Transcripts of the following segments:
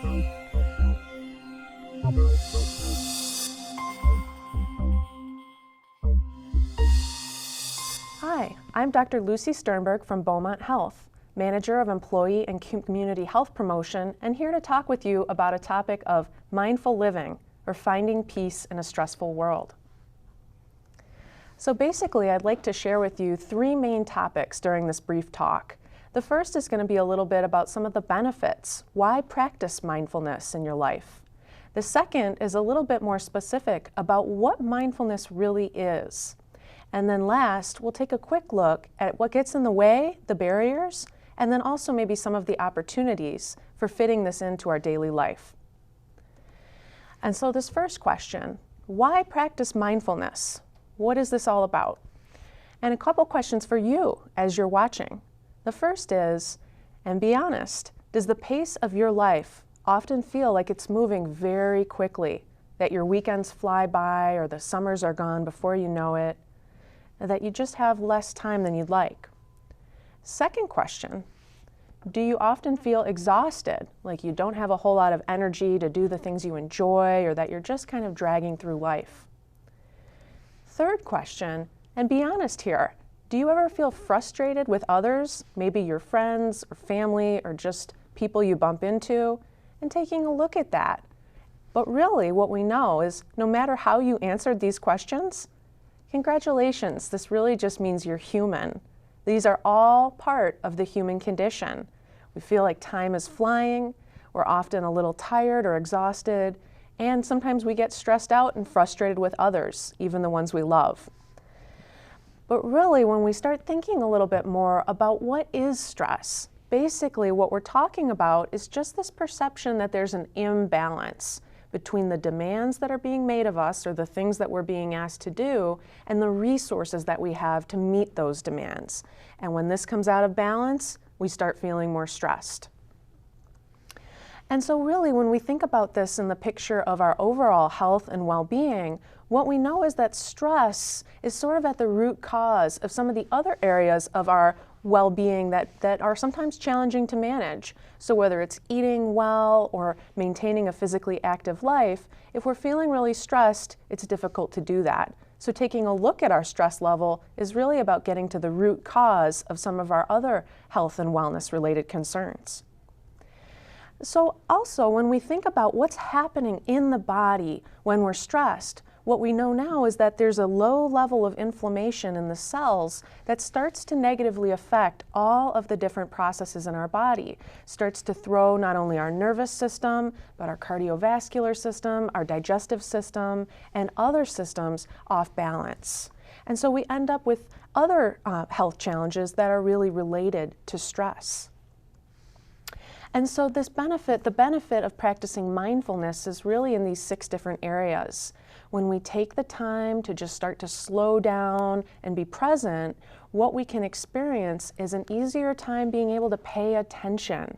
Hi, I'm Dr. Lucy Sternburgh from Beaumont Health, Manager of Employee and Community Health Promotion, and here to talk with you about a topic of mindful living, or finding peace in a stressful world. So basically, I'd like to share with you three main topics during this brief talk. The first is going to be a little bit about some of the benefits. Why practice mindfulness in your life? The second is a little bit more specific about what mindfulness really is. And then last, we'll take a quick look at what gets in the way, the barriers, and then also maybe some of the opportunities for fitting this into our daily life. And so this first question, why practice mindfulness? What is this all about? And a couple questions for you as you're watching. The first is, and be honest, does the pace of your life often feel like it's moving very quickly, that your weekends fly by or the summers are gone before you know it, that you just have less time than you'd like? Second question, do you often feel exhausted, like you don't have a whole lot of energy to do the things you enjoy, or that you're just kind of dragging through life? Third question, and be honest here, do you ever feel frustrated with others, maybe your friends or family or just people you bump into, and taking a look at that? But really what we know is no matter how you answered these questions, congratulations, this really just means you're human. These are all part of the human condition. We feel like time is flying, we're often a little tired or exhausted, and sometimes we get stressed out and frustrated with others, even the ones we love. But really, when we start thinking a little bit more about what is stress, basically what we're talking about is just this perception that there's an imbalance between the demands that are being made of us, or the things that we're being asked to do, and the resources that we have to meet those demands. And when this comes out of balance, we start feeling more stressed. And so really, when we think about this in the picture of our overall health and well-being, what we know is that stress is sort of at the root cause of some of the other areas of our well-being that are sometimes challenging to manage. So whether it's eating well or maintaining a physically active life, if we're feeling really stressed, it's difficult to do that. So taking a look at our stress level is really about getting to the root cause of some of our other health and wellness related concerns. So also, when we think about what's happening in the body when we're stressed, what we know now is that there's a low level of inflammation in the cells that starts to negatively affect all of the different processes in our body. Starts to throw not only our nervous system, but our cardiovascular system, our digestive system, and other systems off balance. And so we end up with other health challenges that are really related to stress. And so the benefit of practicing mindfulness is really in these 6 different areas. When we take the time to just start to slow down and be present, what we can experience is an easier time being able to pay attention,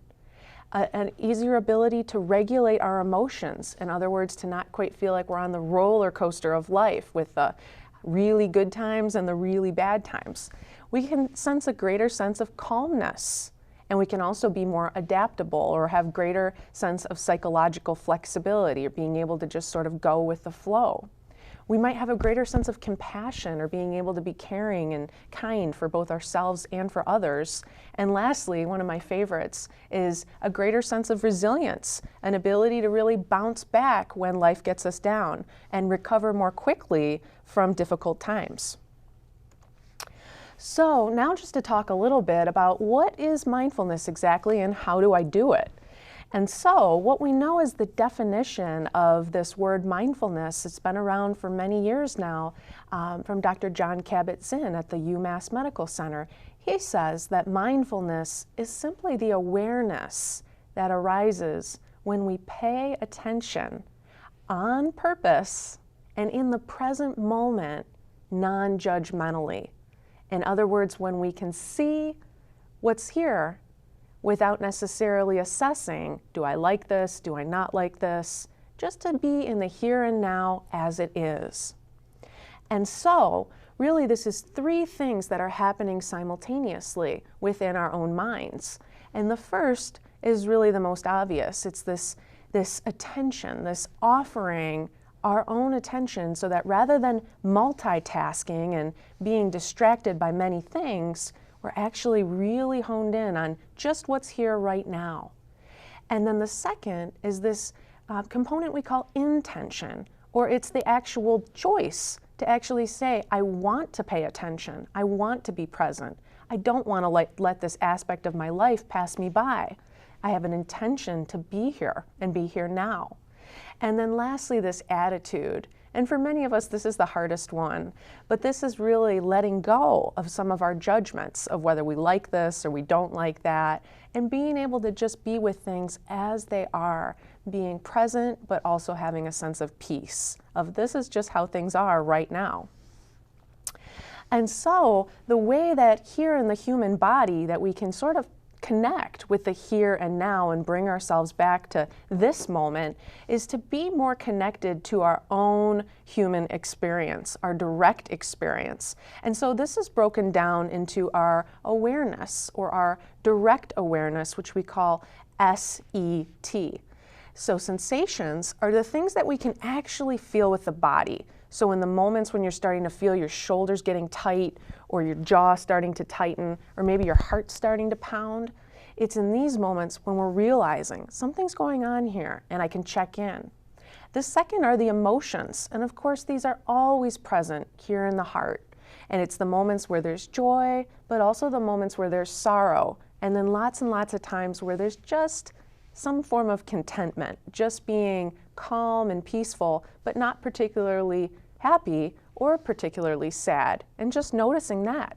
an easier ability to regulate our emotions. In other words, to not quite feel like we're on the roller coaster of life with the really good times and the really bad times. We can sense a greater sense of calmness. And we can also be more adaptable or have greater sense of psychological flexibility, or being able to just sort of go with the flow. We might have a greater sense of compassion, or being able to be caring and kind for both ourselves and for others. And lastly, one of my favorites is a greater sense of resilience, an ability to really bounce back when life gets us down and recover more quickly from difficult times. So now just to talk a little bit about what is mindfulness exactly and how do I do it? And so what we know is the definition of this word mindfulness. It's been around for many years now, from Dr. John Kabat-Zinn at the UMass Medical Center. He says that mindfulness is simply the awareness that arises when we pay attention on purpose and in the present moment, non-judgmentally. In other words, when we can see what's here without necessarily assessing, do I like this, do I not like this, just to be in the here and now as it is. And so, really this is 3 things that are happening simultaneously within our own minds. And the first is really the most obvious. It's this this attention, this offering our own attention so that rather than multitasking and being distracted by many things, we're actually really honed in on just what's here right now. And then the second is this component we call intention, or it's the actual choice to actually say, I want to pay attention, I want to be present, I don't want to let this aspect of my life pass me by. I have an intention to be here and be here now. And then lastly, this attitude. And for many of us, this is the hardest one, but this is really letting go of some of our judgments of whether we like this or we don't like that, and being able to just be with things as they are, being present, but also having a sense of peace, of this is just how things are right now. And so the way that here in the human body that we can sort of connect with the here and now and bring ourselves back to this moment is to be more connected to our own human experience, our direct experience. And so this is broken down into our awareness, or our direct awareness, which we call SET. So sensations are the things that we can actually feel with the body. So in the moments when you're starting to feel your shoulders getting tight, or your jaw starting to tighten, or maybe your heart starting to pound, it's in these moments when we're realizing something's going on here and I can check in. The second are the emotions, and of course these are always present here in the heart. And it's the moments where there's joy, but also the moments where there's sorrow, and then lots and lots of times where there's just some form of contentment, just being calm and peaceful, but not particularly happy or particularly sad, and just noticing that.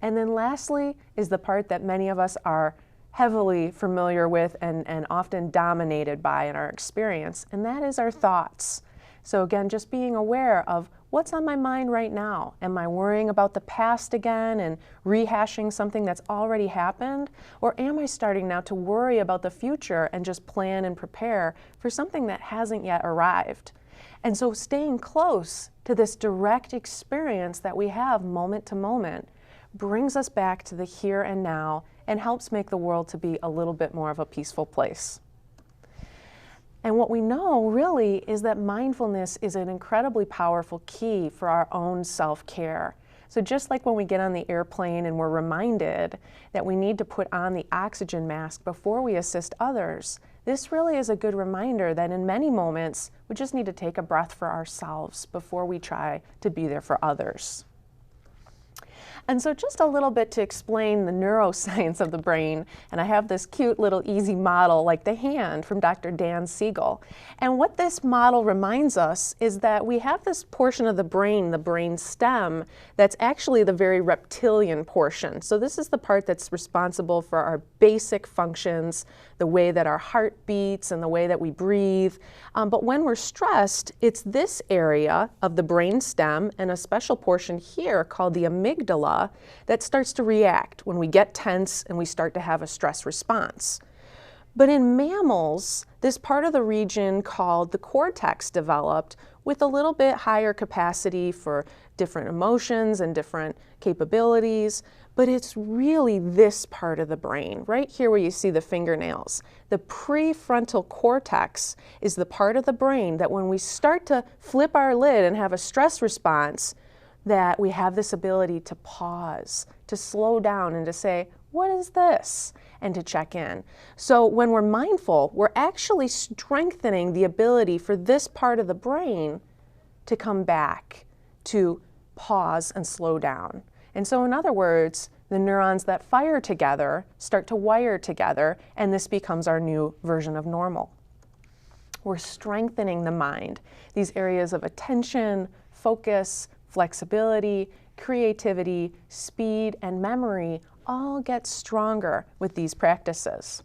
And then lastly is the part that many of us are heavily familiar with and often dominated by in our experience, and that is our thoughts. So again, just being aware of what's on my mind right now. Am I worrying about the past again and rehashing something that's already happened? Or am I starting now to worry about the future and just plan and prepare for something that hasn't yet arrived? And so staying close to this direct experience that we have moment to moment brings us back to the here and now and helps make the world to be a little bit more of a peaceful place. And what we know really is that mindfulness is an incredibly powerful key for our own self-care. So just like when we get on the airplane and we're reminded that we need to put on the oxygen mask before we assist others, this really is a good reminder that in many moments we just need to take a breath for ourselves before we try to be there for others. And so just a little bit to explain the neuroscience of the brain, and I have this cute little easy model like the hand from Dr. Dan Siegel. And what this model reminds us is that we have this portion of the brain stem, that's actually the very reptilian portion. So this is the part that's responsible for our basic functions, the way that our heart beats and the way that we breathe. But when we're stressed, it's this area of the brain stem and a special portion here called the amygdala that starts to react when we get tense and we start to have a stress response. But in mammals, this part of the region called the cortex developed with a little bit higher capacity for different emotions and different capabilities, but it's really this part of the brain, right here where you see the fingernails. The prefrontal cortex is the part of the brain that when we start to flip our lid and have a stress response, that we have this ability to pause, to slow down and to say, what is this? And to check in. So when we're mindful, we're actually strengthening the ability for this part of the brain to come back, to pause and slow down. And so in other words, the neurons that fire together start to wire together, and this becomes our new version of normal. We're strengthening the mind. These areas of attention, focus, flexibility, creativity, speed, and memory all get stronger with these practices.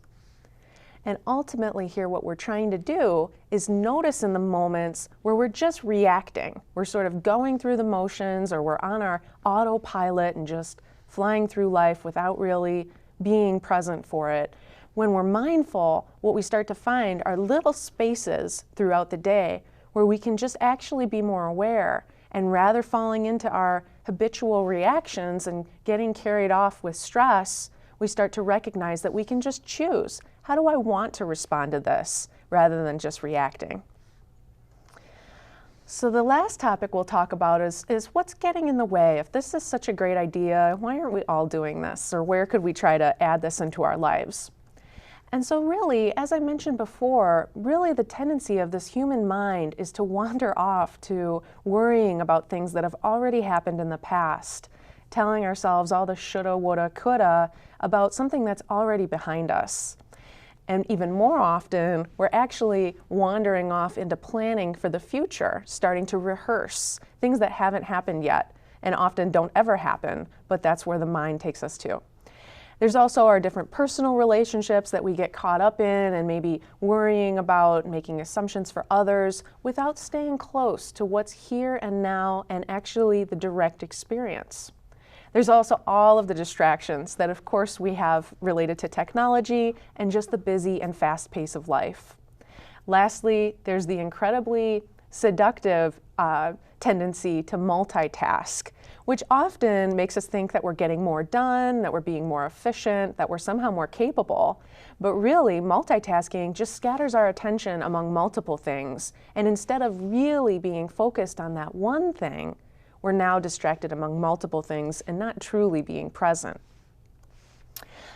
And ultimately here what we're trying to do is notice in the moments where we're just reacting. We're sort of going through the motions, or we're on our autopilot and just flying through life without really being present for it. When we're mindful, what we start to find are little spaces throughout the day where we can just actually be more aware, and rather falling into our habitual reactions and getting carried off with stress, we start to recognize that we can just choose. How do I want to respond to this? rather than just reacting. So the last topic we'll talk about is what's getting in the way. If this is such a great idea, why aren't we all doing this? Or where could we try to add this into our lives? And so really, as I mentioned before, really the tendency of this human mind is to wander off to worrying about things that have already happened in the past, telling ourselves all the shoulda, woulda, coulda about something that's already behind us. And even more often, we're actually wandering off into planning for the future, starting to rehearse things that haven't happened yet and often don't ever happen, but that's where the mind takes us to. There's also our different personal relationships that we get caught up in and maybe worrying about, making assumptions for others without staying close to what's here and now and actually the direct experience. There's also all of the distractions that of course we have related to technology and just the busy and fast pace of life. Lastly, there's the incredibly seductive tendency to multitask, which often makes us think that we're getting more done, that we're being more efficient, that we're somehow more capable. But really, multitasking just scatters our attention among multiple things. And instead of really being focused on that one thing, we're now distracted among multiple things and not truly being present.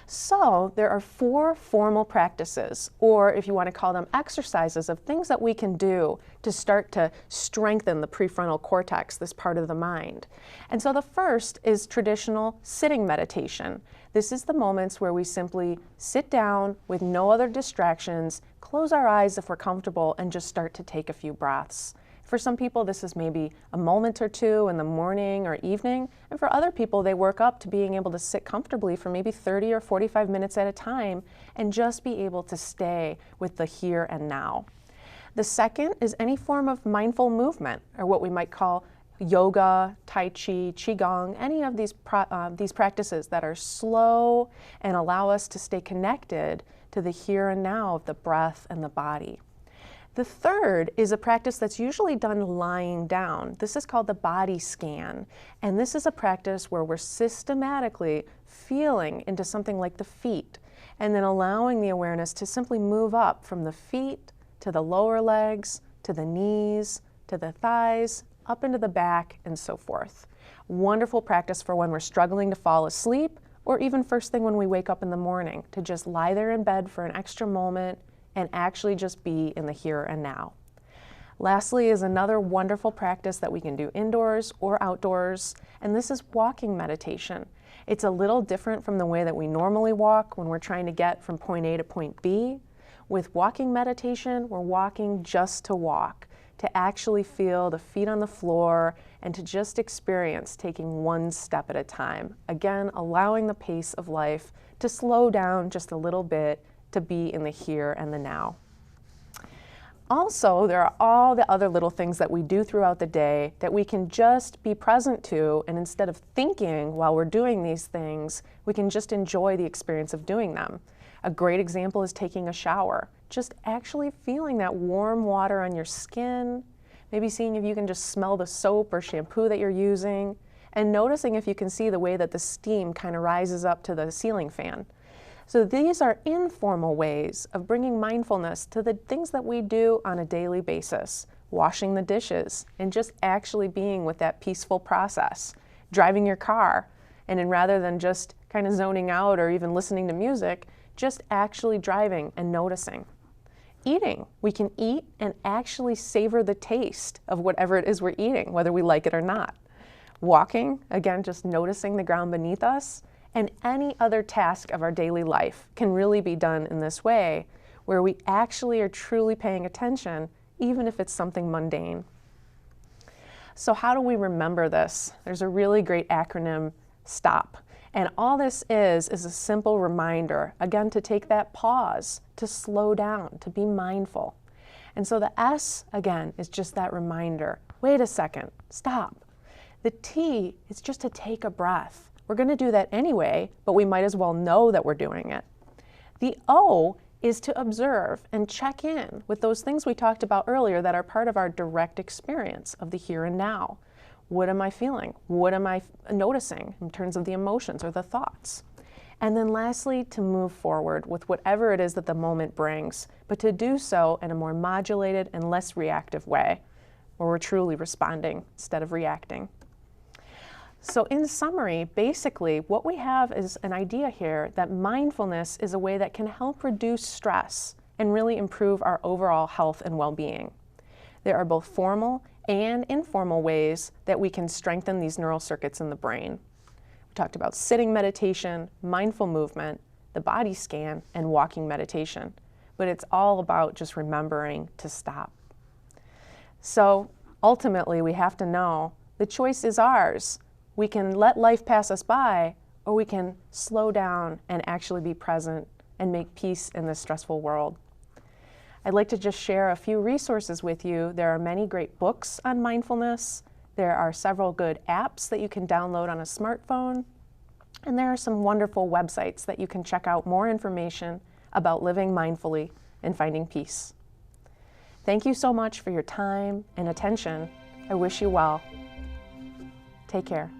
So there are 4 formal practices, or if you want to call them exercises, of things that we can do to start to strengthen the prefrontal cortex, this part of the mind. And so the first is traditional sitting meditation. This is the moments where we simply sit down with no other distractions, close our eyes if we're comfortable, and just start to take a few breaths. For some people, this is maybe a moment or two in the morning or evening, and for other people, they work up to being able to sit comfortably for maybe 30 or 45 minutes at a time and just be able to stay with the here and now. The second is any form of mindful movement, or what we might call yoga, tai chi, qigong, any of these practices that are slow and allow us to stay connected to the here and now of the breath and the body. The third is a practice that's usually done lying down. This is called the body scan. And this is a practice where we're systematically feeling into something like the feet and then allowing the awareness to simply move up from the feet to the lower legs, to the knees, to the thighs, up into the back, and so forth. Wonderful practice for when we're struggling to fall asleep or even first thing when we wake up in the morning, to just lie there in bed for an extra moment and actually just be in the here and now. Lastly is another wonderful practice that we can do indoors or outdoors, and this is walking meditation. It's a little different from the way that we normally walk when we're trying to get from point A to point B. With walking meditation, we're walking just to walk, to actually feel the feet on the floor and to just experience taking one step at a time. Again, allowing the pace of life to slow down just a little bit, to be in the here and the now. Also, there are all the other little things that we do throughout the day that we can just be present to, and instead of thinking while we're doing these things, we can just enjoy the experience of doing them. A great example is taking a shower. Just actually feeling that warm water on your skin, maybe seeing if you can just smell the soap or shampoo that you're using, and noticing if you can see the way that the steam kind of rises up to the ceiling fan. So these are informal ways of bringing mindfulness to the things that we do on a daily basis. Washing the dishes and just actually being with that peaceful process. Driving your car, and then rather than just kind of zoning out or even listening to music, just actually driving and noticing. Eating. We can eat and actually savor the taste of whatever it is we're eating, whether we like it or not. Walking, again, just noticing the ground beneath us. And any other task of our daily life can really be done in this way, where we actually are truly paying attention, even if it's something mundane. So how do we remember this? There's a really great acronym, STOP. And all this is a simple reminder, again, to take that pause, to slow down, to be mindful. And so the S, again, is just that reminder. Wait a second, stop. The T is just to take a breath. We're going to do that anyway, but we might as well know that we're doing it. The O is to observe and check in with those things we talked about earlier that are part of our direct experience of the here and now. What am I feeling? What am I noticing in terms of the emotions or the thoughts? And then lastly, to move forward with whatever it is that the moment brings, but to do so in a more modulated and less reactive way, where we're truly responding instead of reacting. So in summary, basically what we have is an idea here that mindfulness is a way that can help reduce stress and really improve our overall health and well-being. There are both formal and informal ways that we can strengthen these neural circuits in the brain. We talked about sitting meditation, mindful movement, the body scan, and walking meditation. But it's all about just remembering to stop. So ultimately, we have to know the choice is ours. We can let life pass us by, or we can slow down and actually be present and make peace in this stressful world. I'd like to just share a few resources with you. There are many great books on mindfulness. There are several good apps that you can download on a smartphone. And there are some wonderful websites that you can check out more information about living mindfully and finding peace. Thank you so much for your time and attention. I wish you well. Take care.